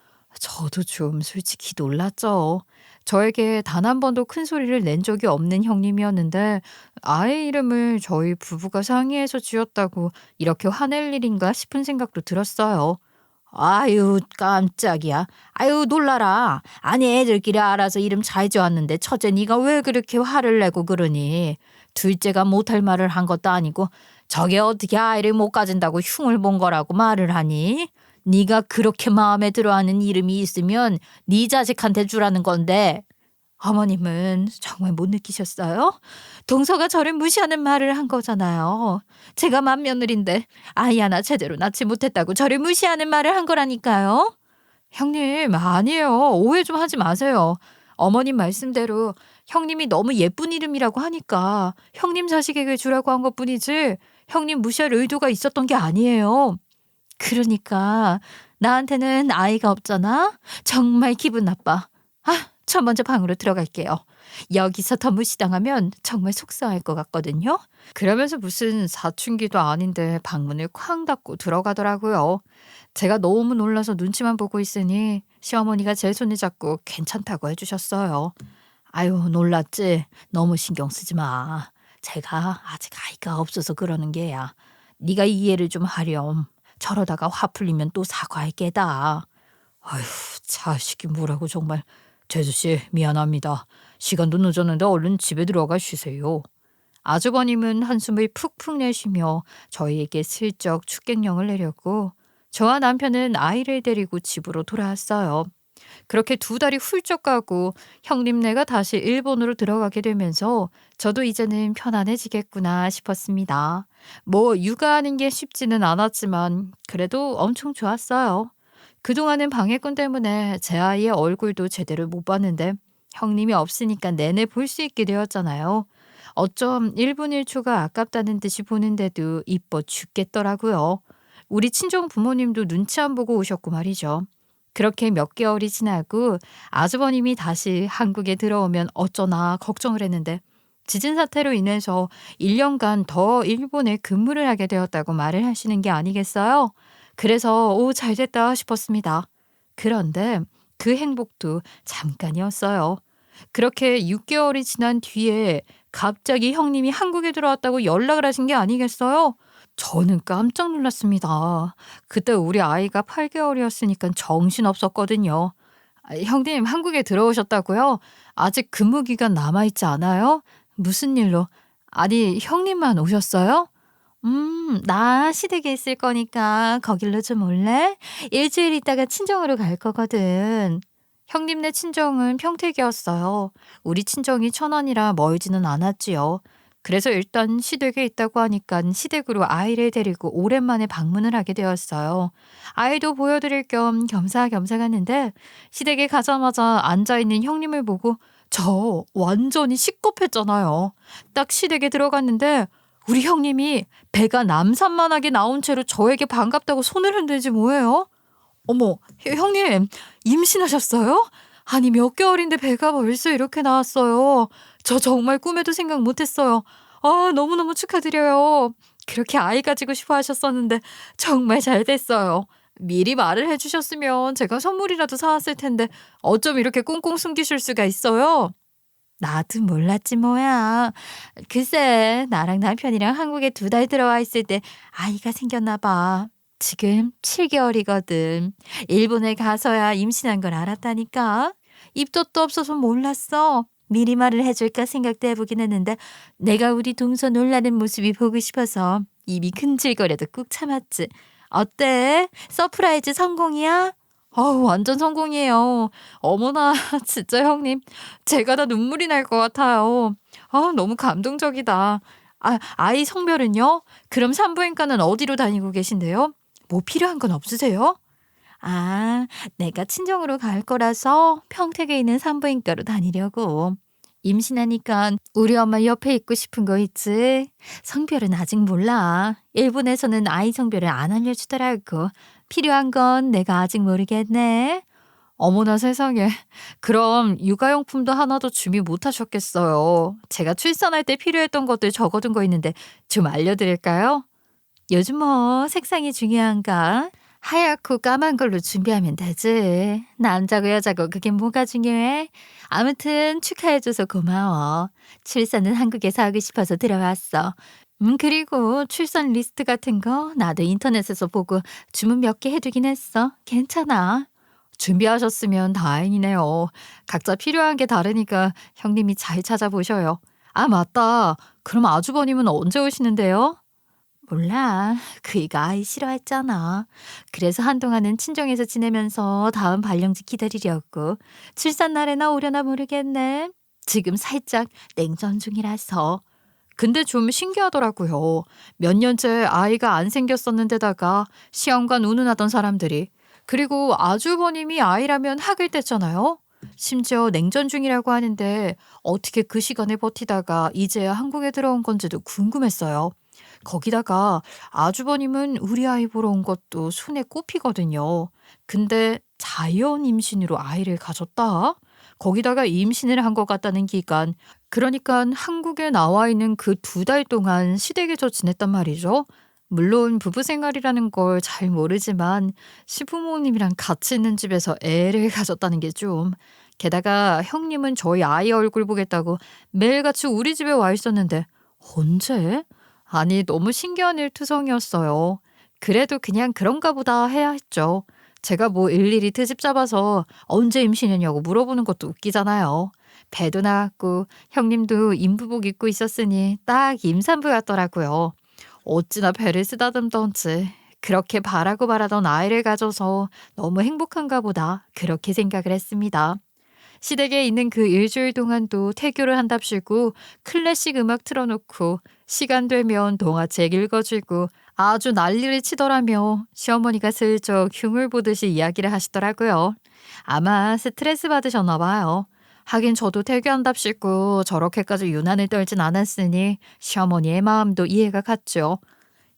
저도 좀 솔직히 놀랐죠. 저에게 단 한 번도 큰 소리를 낸 적이 없는 형님이었는데 아이 이름을 저희 부부가 상의해서 지었다고 이렇게 화낼 일인가 싶은 생각도 들었어요. 아유 깜짝이야. 아유 놀라라. 아니 애들끼리 알아서 이름 잘 지었는데 첫째 네가 왜 그렇게 화를 내고 그러니. 둘째가 못할 말을 한 것도 아니고 저게 어떻게 아이를 못 가진다고 흉을 본 거라고 말을 하니. 네가 그렇게 마음에 들어하는 이름이 있으면 네 자식한테 주라는 건데. 어머님은 정말 못 느끼셨어요? 동서가 저를 무시하는 말을 한 거잖아요. 제가 맏며느리인데 아이 하나 제대로 낳지 못했다고 저를 무시하는 말을 한 거라니까요. 형님 아니에요. 오해 좀 하지 마세요. 어머님 말씀대로 형님이 너무 예쁜 이름이라고 하니까 형님 자식에게 주라고 한 것뿐이지 형님 무시할 의도가 있었던 게 아니에요. 그러니까 나한테는 아이가 없잖아. 정말 기분 나빠. 저 먼저 방으로 들어갈게요. 여기서 더 무시당하면 정말 속상할 것 같거든요. 그러면서 무슨 사춘기도 아닌데 방문을 쾅 닫고 들어가더라고요. 제가 너무 놀라서 눈치만 보고 있으니 시어머니가 제 손을 잡고 괜찮다고 해주셨어요. 아유 놀랐지? 너무 신경 쓰지 마. 제가 아직 아이가 없어서 그러는 게야. 네가 이해를 좀 하렴. 저러다가 화 풀리면 또 사과할 게다. 아휴, 자식이 뭐라고 정말. 재수씨, 미안합니다. 시간도 늦었는데 얼른 집에 들어가 쉬세요. 아주버님은 한숨을 푹푹 내쉬며 저희에게 슬쩍 축객령을 내렸고 저와 남편은 아이를 데리고 집으로 돌아왔어요. 그렇게 두 달이 훌쩍 가고 형님네가 다시 일본으로 들어가게 되면서 저도 이제는 편안해지겠구나 싶었습니다. 뭐 육아하는 게 쉽지는 않았지만 그래도 엄청 좋았어요. 그동안은 방해꾼 때문에 제 아이의 얼굴도 제대로 못 봤는데 형님이 없으니까 내내 볼 수 있게 되었잖아요. 어쩜 1분 1초가 아깝다는 듯이 보는데도 이뻐 죽겠더라고요. 우리 친정 부모님도 눈치 안 보고 오셨고 말이죠. 그렇게 몇 개월이 지나고 아주버님이 다시 한국에 들어오면 어쩌나 걱정을 했는데 지진 사태로 인해서 1년간 더 일본에 근무를 하게 되었다고 말을 하시는 게 아니겠어요? 그래서 오, 잘 됐다 싶었습니다. 그런데 그 행복도 잠깐이었어요. 그렇게 6개월이 지난 뒤에 갑자기 형님이 한국에 들어왔다고 연락을 하신 게 아니겠어요? 저는 깜짝 놀랐습니다. 그때 우리 아이가 8개월이었으니까 정신없었거든요. 아, 형님 한국에 들어오셨다고요? 아직 근무 기간 남아있지 않아요? 무슨 일로? 아니, 형님만 오셨어요? 나 시댁에 있을 거니까 거길로 좀 올래? 일주일 있다가 친정으로 갈 거거든. 형님네 친정은 평택이었어요. 우리 친정이 천안이라 멀지는 않았지요. 그래서 일단 시댁에 있다고 하니까 시댁으로 아이를 데리고 오랜만에 방문을 하게 되었어요. 아이도 보여드릴 겸 겸사겸사 갔는데 시댁에 가자마자 앉아있는 형님을 보고 저 완전히 식겁했잖아요. 딱 시댁에 들어갔는데 우리 형님이 배가 남산만하게 나온 채로 저에게 반갑다고 손을 흔들지 뭐예요? 어머, 형님, 임신하셨어요? 아니, 몇 개월인데 배가 벌써 이렇게 나왔어요. 저 정말 꿈에도 생각 못했어요. 아, 너무너무 축하드려요. 그렇게 아이 가지고 싶어 하셨었는데 정말 잘 됐어요. 미리 말을 해주셨으면 제가 선물이라도 사왔을 텐데 어쩜 이렇게 꽁꽁 숨기실 수가 있어요? 나도 몰랐지 뭐야. 글쎄, 나랑 남편이랑 한국에 2달 들어와 있을 때 아이가 생겼나 봐. 지금 7개월이거든. 일본에 가서야 임신한 걸 알았다니까. 입덧도 없어서 몰랐어. 미리 말을 해줄까 생각도 해보긴 했는데 내가 우리 동서 놀라는 모습이 보고 싶어서 입이 근질거려도 꾹 참았지. 어때? 서프라이즈 성공이야? 완전 성공이에요. 어머나, 진짜 형님. 제가 다 눈물이 날 것 같아요. 너무 감동적이다. 아이 성별은요? 그럼 산부인과는 어디로 다니고 계신데요? 뭐 필요한 건 없으세요? 아, 내가 친정으로 갈 거라서 평택에 있는 산부인과로 다니려고. 임신하니까 우리 엄마 옆에 있고 싶은 거 있지? 성별은 아직 몰라. 일본에서는 아이 성별을 안 알려주더라고. 필요한 건 내가 아직 모르겠네. 어머나 세상에. 그럼 육아용품도 하나도 준비 못 하셨겠어요. 제가 출산할 때 필요했던 것들 적어둔 거 있는데 좀 알려드릴까요? 요즘 뭐 색상이 중요한가? 하얗고 까만 걸로 준비하면 되지. 남자고 여자고 그게 뭐가 중요해? 아무튼 축하해줘서 고마워. 출산은 한국에서 하고 싶어서 들어왔어. 그리고 출산 리스트 같은 거 나도 인터넷에서 보고 주문 몇 개 해두긴 했어. 괜찮아. 준비하셨으면 다행이네요. 각자 필요한 게 다르니까 형님이 잘 찾아보셔요. 아, 맞다. 그럼 아주버님은 언제 오시는데요? 몰라. 그이가 아이 싫어했잖아. 그래서 한동안은 친정에서 지내면서 다음 발령지 기다리려고. 출산 날에나 오려나 모르겠네. 지금 살짝 냉전 중이라서. 근데 좀 신기하더라고요. 몇 년째 아이가 안 생겼었는데다가 시험관 운운하던 사람들이. 그리고 아주버님이 아이라면 학을 뗐잖아요. 심지어 냉전 중이라고 하는데 어떻게 그 시간을 버티다가 이제야 한국에 들어온 건지도 궁금했어요. 거기다가 아주버님은 우리 아이 보러 온 것도 손에 꼽히거든요. 근데 자연 임신으로 아이를 가졌다? 거기다가 임신을 한 것 같다는 기간. 그러니까 한국에 나와 있는 그 2달 동안 시댁에서 지냈단 말이죠. 물론 부부 생활이라는 걸 잘 모르지만 시부모님이랑 같이 있는 집에서 애를 가졌다는 게 좀. 게다가 형님은 저희 아이 얼굴 보겠다고 매일같이 우리 집에 와 있었는데 언제? 아니, 너무 신기한 일투성이었어요. 그래도 그냥 그런가 보다 해야 했죠. 제가 뭐 일일이 트집 잡아서 언제 임신했냐고 물어보는 것도 웃기잖아요. 배도 나왔고 형님도 임부복 입고 있었으니 딱 임산부 같더라고요. 어찌나 배를 쓰다듬던지 그렇게 바라고 바라던 아이를 가져서 너무 행복한가 보다 그렇게 생각을 했습니다. 시댁에 있는 그 일주일 동안도 태교를 한답시고 클래식 음악 틀어놓고 시간 되면 동화책 읽어주고 아주 난리를 치더라며 시어머니가 슬쩍 흉을 보듯이 이야기를 하시더라고요. 아마 스트레스 받으셨나 봐요. 하긴 저도 태교한답시고 저렇게까지 유난을 떨진 않았으니 시어머니의 마음도 이해가 갔죠.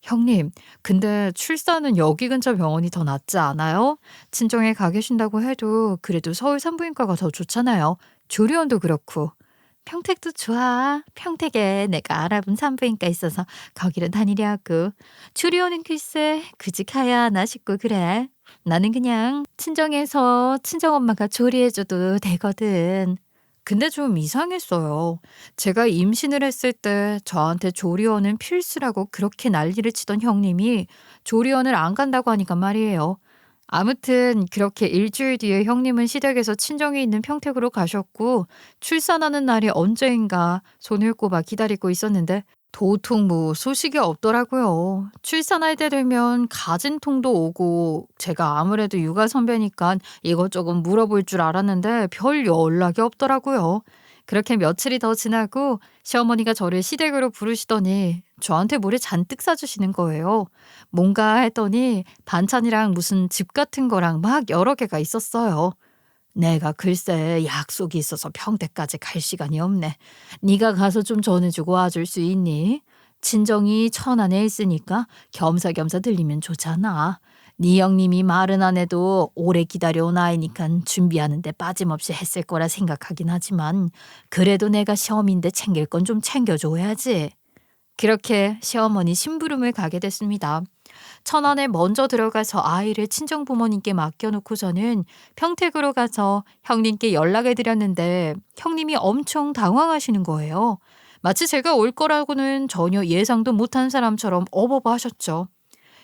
형님, 근데 출산은 여기 근처 병원이 더 낫지 않아요? 친정에 가 계신다고 해도 그래도 서울 산부인과가 더 좋잖아요. 조리원도 그렇고. 평택도 좋아. 평택에 내가 알아본 산부인과 있어서 거기로 다니려고. 조리원은 글쎄 굳이 가야 하나 싶고 그래. 나는 그냥 친정에서 친정엄마가 조리해줘도 되거든. 근데 좀 이상했어요. 제가 임신을 했을 때 저한테 조리원은 필수라고 그렇게 난리를 치던 형님이 조리원을 안 간다고 하니까 말이에요. 아무튼 그렇게 일주일 뒤에 형님은 시댁에서 친정이 있는 평택으로 가셨고 출산하는 날이 언제인가 손을 꼽아 기다리고 있었는데 도통 뭐 소식이 없더라고요. 출산할 때 되면 가진통도 오고 제가 아무래도 육아 선배니까 이것저것 물어볼 줄 알았는데 별 연락이 없더라고요. 그렇게 며칠이 더 지나고 시어머니가 저를 시댁으로 부르시더니 저한테 뭐를 잔뜩 사주시는 거예요. 뭔가 했더니 반찬이랑 무슨 집 같은 거랑 막 여러 개가 있었어요. 내가 글쎄 약속이 있어서 평택까지 갈 시간이 없네. 네가 가서 좀 전해주고 와줄 수 있니? 친정이 천안에 있으니까 겸사겸사 들리면 좋잖아. 네 형님이 말은 안 해도 오래 기다려온 아이니까 준비하는데 빠짐없이 했을 거라 생각하긴 하지만 그래도 내가 시험인데 챙길 건 좀 챙겨줘야지. 그렇게 시어머니 심부름을 가게 됐습니다. 천안에 먼저 들어가서 아이를 친정 부모님께 맡겨놓고서는 평택으로 가서 형님께 연락을 드렸는데 형님이 엄청 당황하시는 거예요. 마치 제가 올 거라고는 전혀 예상도 못한 사람처럼 어버버 하셨죠.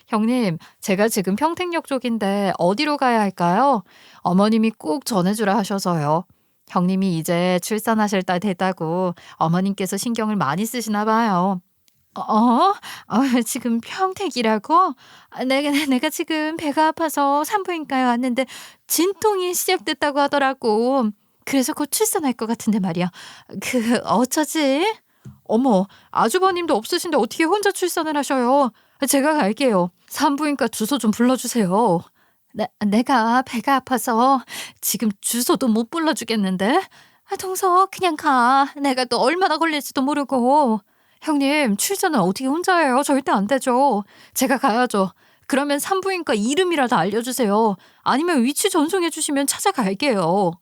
형님, 제가 지금 평택역 쪽인데 어디로 가야 할까요? 어머님이 꼭 전해주라 하셔서요. 형님이 이제 출산하실 딸 됐다고 어머님께서 신경을 많이 쓰시나 봐요. 어? 지금 평택이라고? 내가 지금 배가 아파서 산부인과에 왔는데 진통이 시작됐다고 하더라고. 그래서 곧 출산할 것 같은데 말이야. 어쩌지? 어머, 아주버님도 없으신데 어떻게 혼자 출산을 하셔요? 제가 갈게요. 산부인과 주소 좀 불러주세요. 내가 배가 아파서 지금 주소도 못 불러주겠는데? 동서 그냥 가. 내가 또 얼마나 걸릴지도 모르고. 형님, 출산은 어떻게 혼자 해요? 절대 안 되죠. 제가 가야죠. 그러면 산부인과 이름이라도 알려주세요. 아니면 위치 전송해 주시면 찾아갈게요.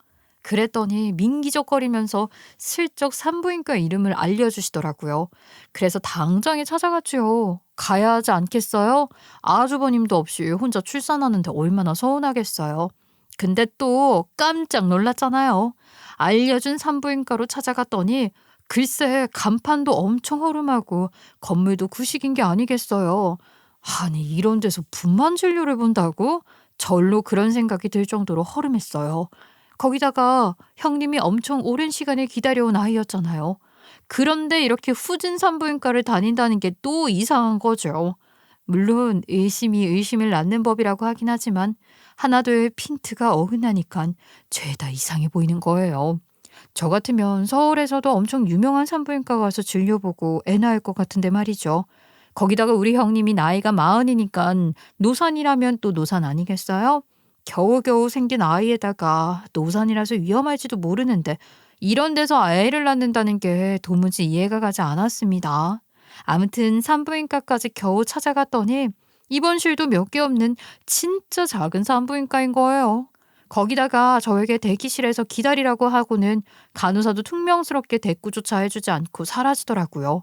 그랬더니 민기적거리면서 슬쩍 산부인과 이름을 알려주시더라고요. 그래서 당장에 찾아갔지요. 가야 하지 않겠어요? 아주버님도 없이 혼자 출산하는데 얼마나 서운하겠어요. 근데 또 깜짝 놀랐잖아요. 알려준 산부인과로 찾아갔더니 글쎄 간판도 엄청 허름하고 건물도 구식인 게 아니겠어요. 아니 이런 데서 분만 진료를 본다고? 절로 그런 생각이 들 정도로 허름했어요. 거기다가 형님이 엄청 오랜 시간을 기다려온 아이였잖아요. 그런데 이렇게 후진 산부인과를 다닌다는 게 또 이상한 거죠. 물론 의심이 의심을 낳는 법이라고 하긴 하지만 하나둘 핀트가 어긋나니까 죄다 이상해 보이는 거예요. 저 같으면 서울에서도 엄청 유명한 산부인과 가서 진료 보고 애 낳을 것 같은데 말이죠. 거기다가 우리 형님이 나이가 40이니까 노산이라면 또 노산 아니겠어요? 겨우겨우 생긴 아이에다가 노산이라서 위험할지도 모르는데 이런 데서 애를 낳는다는 게 도무지 이해가 가지 않았습니다. 아무튼 산부인과까지 겨우 찾아갔더니 입원실도 몇 개 없는 진짜 작은 산부인과인 거예요. 거기다가 저에게 대기실에서 기다리라고 하고는 간호사도 퉁명스럽게 대꾸조차 해주지 않고 사라지더라고요.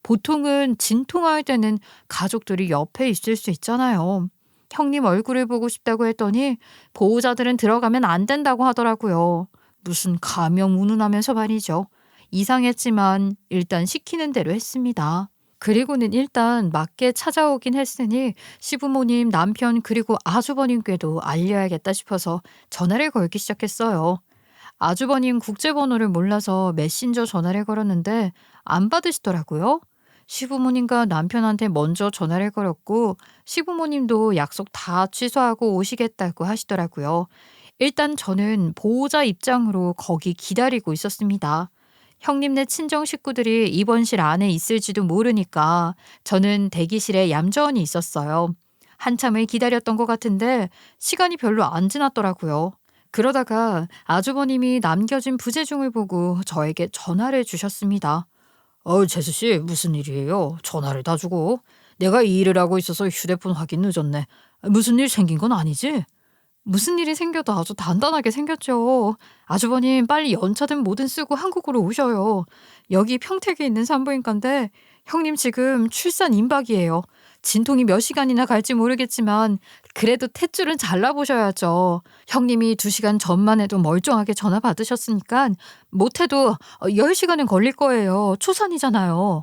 보통은 진통할 때는 가족들이 옆에 있을 수 있잖아요. 형님 얼굴을 보고 싶다고 했더니 보호자들은 들어가면 안 된다고 하더라고요. 무슨 감명 운운하면서 말이죠. 이상했지만 일단 시키는 대로 했습니다. 그리고는 일단 맞게 찾아오긴 했으니 시부모님, 남편 그리고 아주버님께도 알려야겠다 싶어서 전화를 걸기 시작했어요. 아주버님 국제번호를 몰라서 메신저 전화를 걸었는데 안 받으시더라고요. 시부모님과 남편한테 먼저 전화를 걸었고 시부모님도 약속 다 취소하고 오시겠다고 하시더라고요. 일단 저는 보호자 입장으로 거기 기다리고 있었습니다. 형님네 친정 식구들이 입원실 안에 있을지도 모르니까 저는 대기실에 얌전히 있었어요. 한참을 기다렸던 것 같은데 시간이 별로 안 지났더라고요. 그러다가 아주버님이 남겨진 부재중을 보고 저에게 전화를 주셨습니다. 재수 씨, 무슨 일이에요? 전화를 다 주고. 내가 이 일을 하고 있어서 휴대폰 확인 늦었네. 무슨 일 생긴 건 아니지? 무슨 일이 생겨도 아주 단단하게 생겼죠. 아주버님 빨리 연차든 뭐든 쓰고 한국으로 오셔요. 여기 평택에 있는 산부인과인데 형님 지금 출산 임박이에요. 진통이 몇 시간이나 갈지 모르겠지만 그래도 탯줄은 잘라보셔야죠. 형님이 2시간 전만 해도 멀쩡하게 전화 받으셨으니까 못해도 10시간은 걸릴 거예요. 초산이잖아요.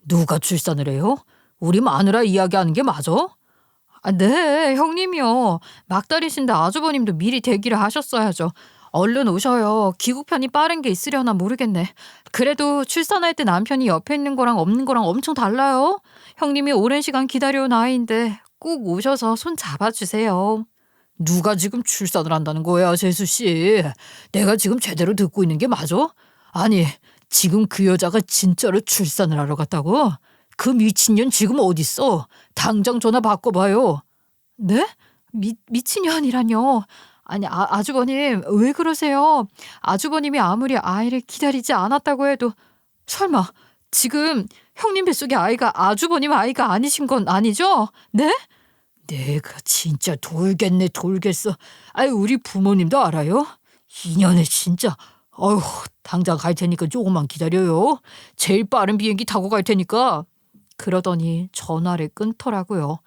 누가 출산을 해요? 우리 마누라 이야기하는 게 맞아? 네, 형님이요. 막달이신데 아주버님도 미리 대기를 하셨어야죠. 얼른 오셔요. 기국편이 빠른 게 있으려나 모르겠네. 그래도 출산할 때 남편이 옆에 있는 거랑 없는 거랑 엄청 달라요. 형님이 오랜 시간 기다려온 아이인데 꼭 오셔서 손 잡아주세요. 누가 지금 출산을 한다는 거야, 재수 씨? 내가 지금 제대로 듣고 있는 게 맞아? 아니, 지금 그 여자가 진짜로 출산을 하러 갔다고? 그 미친년 지금 어딨어? 당장 전화 바꿔봐요. 네? 미친년이라뇨? 아니, 아주버님, 왜 그러세요? 아주버님이 아무리 아이를 기다리지 않았다고 해도 설마 지금 형님 뱃속의 아이가 아주버님 아이가 아니신 건 아니죠? 네? 내가 진짜 돌겠네, 돌겠어. 아이, 우리 부모님도 알아요? 이년에 진짜. 어휴, 당장 갈 테니까 조금만 기다려요. 제일 빠른 비행기 타고 갈 테니까. 그러더니 전화를 끊더라고요.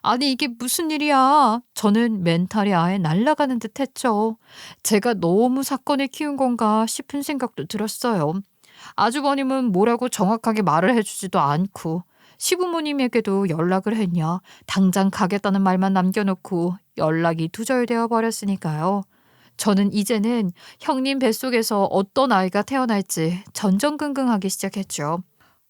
아니 이게 무슨 일이야. 저는 멘탈이 아예 날아가는 듯 했죠. 제가 너무 사건을 키운 건가 싶은 생각도 들었어요. 아주버님은 뭐라고 정확하게 말을 해주지도 않고 시부모님에게도 연락을 했냐 당장 가겠다는 말만 남겨놓고 연락이 두절되어 버렸으니까요. 저는 이제는 형님 뱃속에서 어떤 아이가 태어날지 전전긍긍하기 시작했죠.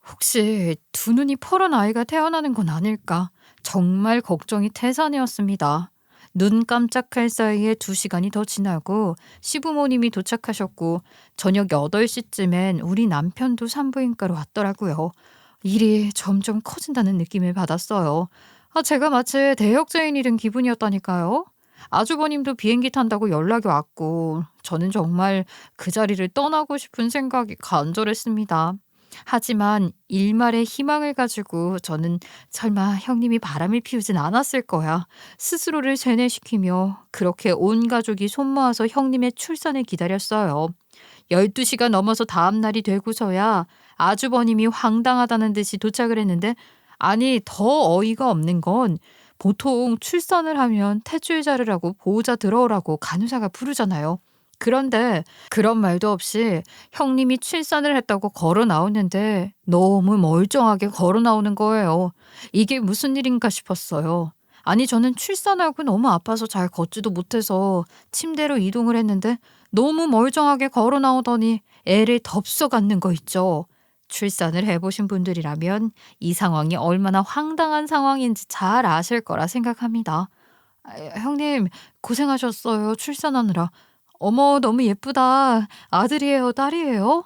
혹시 두 눈이 퍼런 아이가 태어나는 건 아닐까? 정말 걱정이 태산이었습니다. 눈 깜짝할 사이에 2시간이 더 지나고 시부모님이 도착하셨고 저녁 8시쯤엔 우리 남편도 산부인과로 왔더라고요. 일이 점점 커진다는 느낌을 받았어요. 제가 마치 대역죄인 잃은 기분이었다니까요. 아주버님도 비행기 탄다고 연락이 왔고 저는 정말 그 자리를 떠나고 싶은 생각이 간절했습니다. 하지만 일말의 희망을 가지고 저는 설마 형님이 바람을 피우진 않았을 거야. 스스로를 세뇌시키며 그렇게 온 가족이 손모아서 형님의 출산을 기다렸어요. 12시가 넘어서 다음 날이 되고서야 아주버님이 황당하다는 듯이 도착을 했는데 아니 더 어이가 없는 건 보통 출산을 하면 탯줄 자르라고 보호자 들어오라고 간호사가 부르잖아요. 그런데 그런 말도 없이 형님이 출산을 했다고 걸어 나오는데 너무 멀쩡하게 걸어 나오는 거예요. 이게 무슨 일인가 싶었어요. 아니 저는 출산하고 너무 아파서 잘 걷지도 못해서 침대로 이동을 했는데 너무 멀쩡하게 걸어 나오더니 애를 덥석 안는 거 있죠. 출산을 해보신 분들이라면 이 상황이 얼마나 황당한 상황인지 잘 아실 거라 생각합니다. 형님 고생하셨어요. 출산하느라. 어머 너무 예쁘다. 아들이에요? 딸이에요?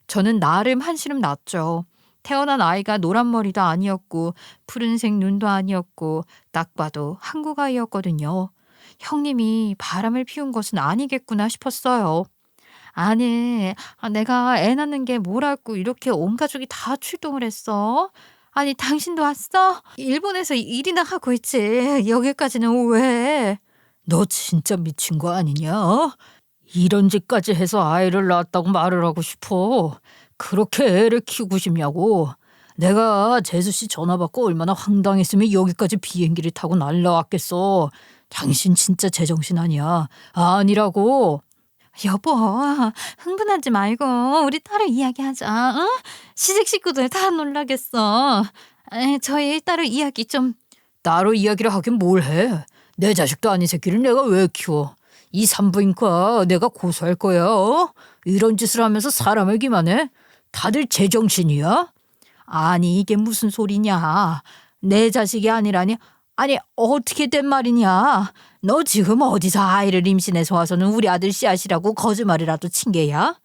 저는 나름 한시름 났죠. 태어난 아이가 노란 머리도 아니었고 푸른색 눈도 아니었고 딱 봐도 한국 아이였거든요. 형님이 바람을 피운 것은 아니겠구나 싶었어요. 아니, 내가 애 낳는 게 뭐라고 이렇게 온 가족이 다 출동을 했어? 아니, 당신도 왔어? 일본에서 일이나 하고 있지. 여기까지는 왜? 너 진짜 미친 거 아니냐? 이런 짓까지 해서 아이를 낳았다고 말을 하고 싶어. 그렇게 애를 키우고 싶냐고. 내가 재수 씨 전화 받고 얼마나 황당했으면 여기까지 비행기를 타고 날라왔겠어. 당신 진짜 제정신 아니야. 아니라고. 여보, 흥분하지 말고 우리 따로 이야기하자. 응? 시댁 식구들 다 놀라겠어. 저희 따로 이야기 좀. 따로 이야기를 하긴 뭘 해. 내 자식도 아닌 새끼를 내가 왜 키워. 이 산부인과 내가 고소할 거야. 어? 이런 짓을 하면서 사람을 기만해? 다들 제정신이야? 아니 이게 무슨 소리냐. 내 자식이 아니라니. 아니 어떻게 된 말이냐. 너 지금 어디서 아이를 임신해서 와서는 우리 아들 씨앗이라고 거짓말이라도 친 게야?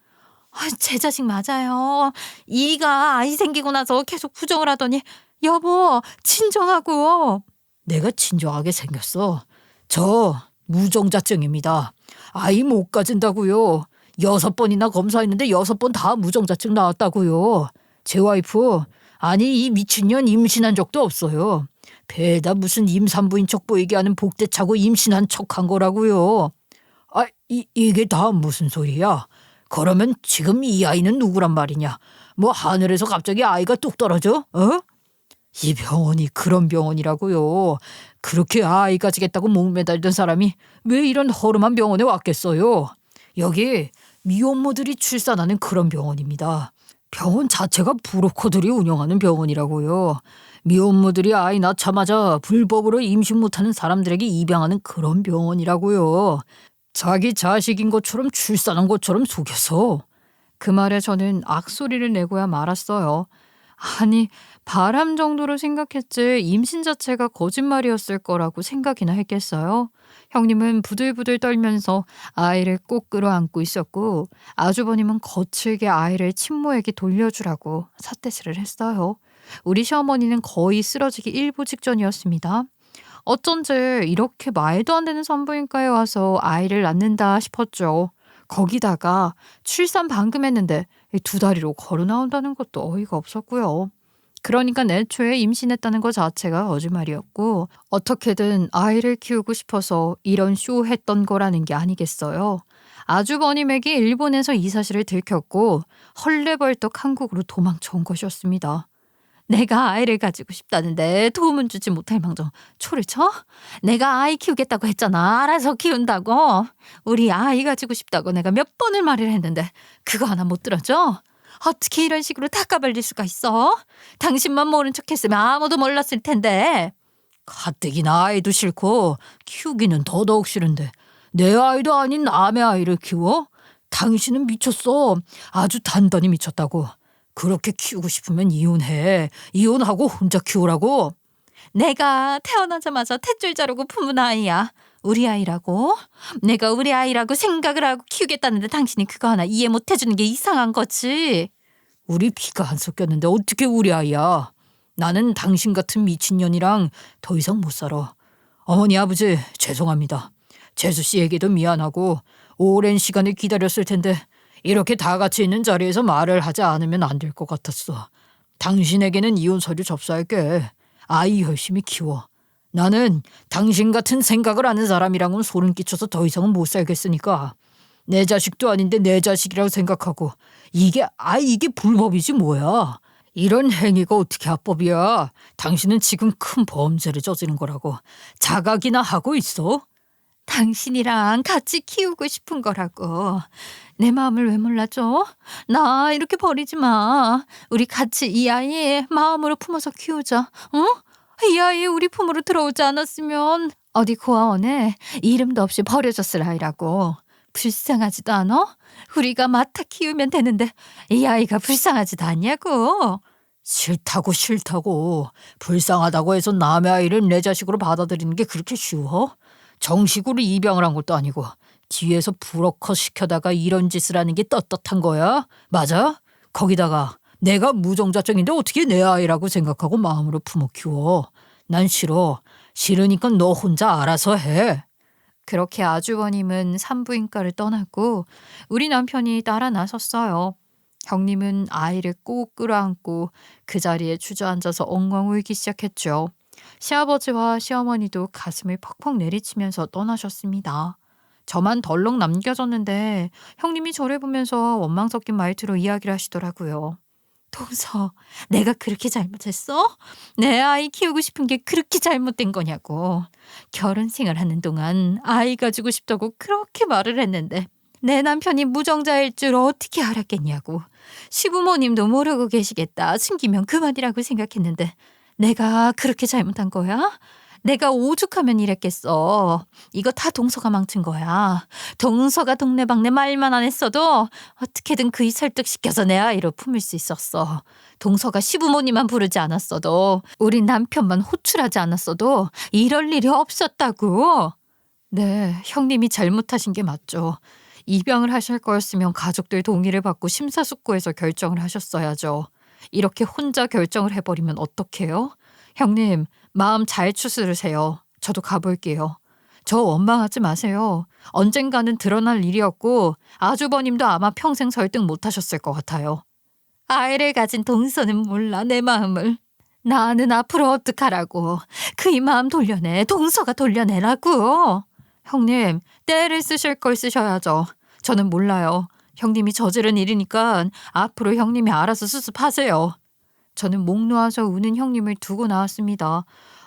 제 자식 맞아요. 이가 아이 생기고 나서 계속 부정을 하더니 여보 진정하고. 내가 진정하게 생겼어. 저 무정자증입니다. 아이 못 가진다고요. 6번이나 검사했는데 6번 다 무정자증 나왔다고요. 제 와이프 아니 이 미친년 임신한 적도 없어요. 배에다 무슨 임산부인 척 보이게 하는 복대 차고 임신한 척한 거라고요. 이게 다 무슨 소리야? 그러면 지금 이 아이는 누구란 말이냐? 뭐 하늘에서 갑자기 아이가 뚝 떨어져? 어? 이 병원이 그런 병원이라고요. 그렇게 아이 가지겠다고 목매달던 사람이 왜 이런 허름한 병원에 왔겠어요? 여기 미혼모들이 출산하는 그런 병원입니다. 병원 자체가 브로커들이 운영하는 병원이라고요. 미혼모들이 아이 낳자마자 불법으로 임신 못하는 사람들에게 입양하는 그런 병원이라고요. 자기 자식인 것처럼 출산한 것처럼 속여서. 그 말에 저는 악소리를 내고야 말았어요. 아니 바람 정도로 생각했지 임신 자체가 거짓말이었을 거라고 생각이나 했겠어요. 형님은 부들부들 떨면서 아이를 꼭 끌어안고 있었고 아주버님은 거칠게 아이를 친모에게 돌려주라고 삿대질을 했어요. 우리 시어머니는 거의 쓰러지기 일보 직전이었습니다. 어쩐지 이렇게 말도 안 되는 산부인과에 와서 아이를 낳는다 싶었죠. 거기다가 출산 방금 했는데 2다리로 걸어 나온다는 것도 어이가 없었고요. 그러니까 애초에 임신했다는 것 자체가 거짓말이었고 어떻게든 아이를 키우고 싶어서 이런 쇼 했던 거라는 게 아니겠어요. 아주버님에게 일본에서 이 사실을 들켰고 헐레벌떡 한국으로 도망쳐온 것이었습니다. 내가 아이를 가지고 싶다는데 도움은 주지 못할 망정 초를 쳐? 내가 아이 키우겠다고 했잖아. 알아서 키운다고. 우리 아이 가지고 싶다고 내가 몇 번을 말을 했는데 그거 하나 못 들어줘? 어떻게 이런 식으로 다 까발릴 수가 있어? 당신만 모른 척했으면 아무도 몰랐을 텐데. 가뜩이나 아이도 싫고 키우기는 더더욱 싫은데 내 아이도 아닌 남의 아이를 키워? 당신은 미쳤어. 아주 단단히 미쳤다고. 그렇게 키우고 싶으면 이혼해. 이혼하고 혼자 키우라고. 내가 태어나자마자 탯줄 자르고 품은 아이야. 우리 아이라고? 내가 우리 아이라고 생각을 하고 키우겠다는데 당신이 그거 하나 이해 못 해주는 게 이상한 거지. 우리 피가 안 섞였는데 어떻게 우리 아이야. 나는 당신 같은 미친년이랑 더 이상 못 살아. 어머니 아버지 죄송합니다. 재수 씨에게도 미안하고 오랜 시간을 기다렸을 텐데 이렇게 다 같이 있는 자리에서 말을 하지 않으면 안 될 것 같았어. 당신에게는 이혼 서류 접수할게. 아이 열심히 키워. 나는 당신 같은 생각을 하는 사람이랑은 소름 끼쳐서 더 이상은 못 살겠으니까 내 자식도 아닌데 내 자식이라고 생각하고 이게 불법이지 뭐야. 이런 행위가 어떻게 합법이야. 당신은 지금 큰 범죄를 저지른 거라고 자각이나 하고 있어? 당신이랑 같이 키우고 싶은 거라고. 내 마음을 왜 몰라줘? 나 이렇게 버리지 마. 우리 같이 이 아이 마음으로 품어서 키우자. 응? 이 아이 우리 품으로 들어오지 않았으면 어디 고아원에 이름도 없이 버려졌을 아이라고. 불쌍하지도 않아? 우리가 맡아 키우면 되는데 이 아이가 불쌍하지도 않냐고. 싫다고. 불쌍하다고 해서 남의 아이를 내 자식으로 받아들이는 게 그렇게 쉬워? 정식으로 입양을 한 것도 아니고 뒤에서 브로커 시켜다가 이런 짓을 하는 게 떳떳한 거야? 맞아? 거기다가 내가 무정자증인데 어떻게 내 아이라고 생각하고 마음으로 품어 키워. 난 싫어. 싫으니까 너 혼자 알아서 해. 그렇게 아주버님은 산부인과를 떠났고 우리 남편이 따라 나섰어요. 형님은 아이를 꼭 끌어안고 그 자리에 주저앉아서 엉엉 울기 시작했죠. 시아버지와 시어머니도 가슴을 퍽퍽 내리치면서 떠나셨습니다. 저만 덜렁 남겨졌는데 형님이 저를 보면서 원망 섞인 말투로 이야기를 하시더라고요. 동서, 내가 그렇게 잘못했어? 내 아이 키우고 싶은 게 그렇게 잘못된 거냐고. 결혼 생활하는 동안 아이 가지고 싶다고 그렇게 말을 했는데 내 남편이 무정자일 줄 어떻게 알았겠냐고. 시부모님도 모르고 계시겠다. 숨기면 그만이라고 생각했는데 내가 그렇게 잘못한 거야? 내가 오죽하면 이랬겠어. 이거 다 동서가 망친 거야. 동서가 동네방네 말만 안 했어도 어떻게든 그이 설득시켜서 내 아이로 품을 수 있었어. 동서가 시부모님만 부르지 않았어도 우리 남편만 호출하지 않았어도 이럴 일이 없었다고. 네, 형님이 잘못하신 게 맞죠. 입양을 하실 거였으면 가족들 동의를 받고 심사숙고해서 결정을 하셨어야죠. 이렇게 혼자 결정을 해버리면 어떡해요? 형님, 마음 잘 추스르세요. 저도 가볼게요. 저 원망하지 마세요. 언젠가는 드러날 일이었고 아주버님도 아마 평생 설득 못하셨을 것 같아요. 아이를 가진 동서는 몰라 내 마음을. 나는 앞으로 어떡하라고. 그이 마음 돌려내. 동서가 돌려내라고. 형님, 때를 쓰실 걸 쓰셔야죠. 저는 몰라요. 형님이 저지른 일이니까 앞으로 형님이 알아서 수습하세요. 저는 목 놓아서 우는 형님을 두고 나왔습니다.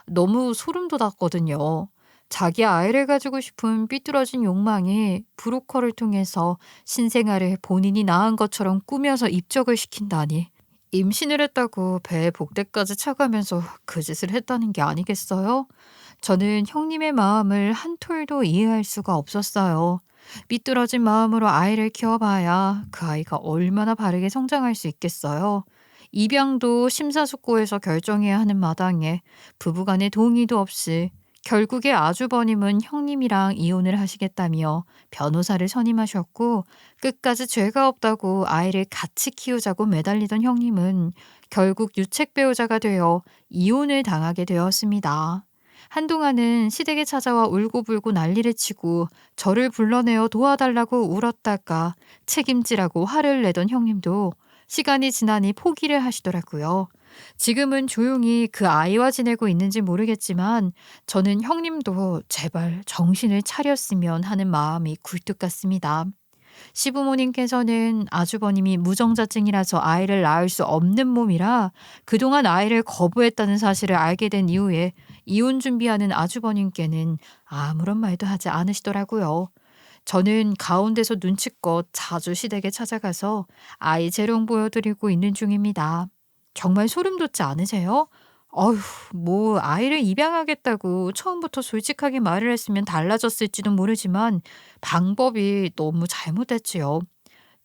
너무 소름 돋았거든요. 자기 아이를 가지고 싶은 삐뚤어진 욕망이 브로커를 통해서 신생아를 본인이 낳은 것처럼 꾸며서 입적을 시킨다니. 임신을 했다고 배에 복대까지 차가면서 그 짓을 했다는 게 아니겠어요? 저는 형님의 마음을 한 톨도 이해할 수가 없었어요. 삐뚤어진 마음으로 아이를 키워봐야 그 아이가 얼마나 바르게 성장할 수 있겠어요. 입양도 심사숙고해서 결정해야 하는 마당에 부부간의 동의도 없이 결국에 아주버님은 형님이랑 이혼을 하시겠다며 변호사를 선임하셨고 끝까지 죄가 없다고 아이를 같이 키우자고 매달리던 형님은 결국 유책 배우자가 되어 이혼을 당하게 되었습니다. 한동안은 시댁에 찾아와 울고불고 난리를 치고 저를 불러내어 도와달라고 울었다가 책임지라고 화를 내던 형님도 시간이 지나니 포기를 하시더라고요. 지금은 조용히 그 아이와 지내고 있는지 모르겠지만 저는 형님도 제발 정신을 차렸으면 하는 마음이 굴뚝 같습니다. 시부모님께서는 아주버님이 무정자증이라서 아이를 낳을 수 없는 몸이라 그동안 아이를 거부했다는 사실을 알게 된 이후에 이혼 준비하는 아주버님께는 아무런 말도 하지 않으시더라고요. 저는 가운데서 눈치껏 자주 시댁에 찾아가서 아이 재롱 보여드리고 있는 중입니다. 정말 소름 돋지 않으세요? 어휴, 뭐 아이를 입양하겠다고 처음부터 솔직하게 말을 했으면 달라졌을지도 모르지만 방법이 너무 잘못됐지요.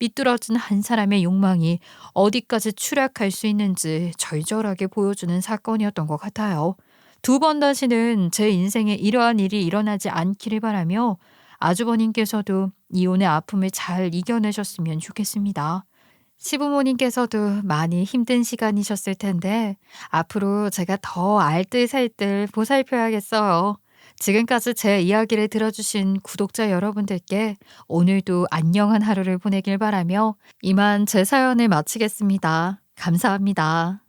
삐뚤어진 한 사람의 욕망이 어디까지 추락할 수 있는지 절절하게 보여주는 사건이었던 것 같아요. 두 번 다시는 제 인생에 이러한 일이 일어나지 않기를 바라며 아주버님께서도 이혼의 아픔을 잘 이겨내셨으면 좋겠습니다. 시부모님께서도 많이 힘든 시간이셨을 텐데 앞으로 제가 더 알뜰살뜰 보살펴야겠어요. 지금까지 제 이야기를 들어주신 구독자 여러분들께 오늘도 안녕한 하루를 보내길 바라며 이만 제 사연을 마치겠습니다. 감사합니다.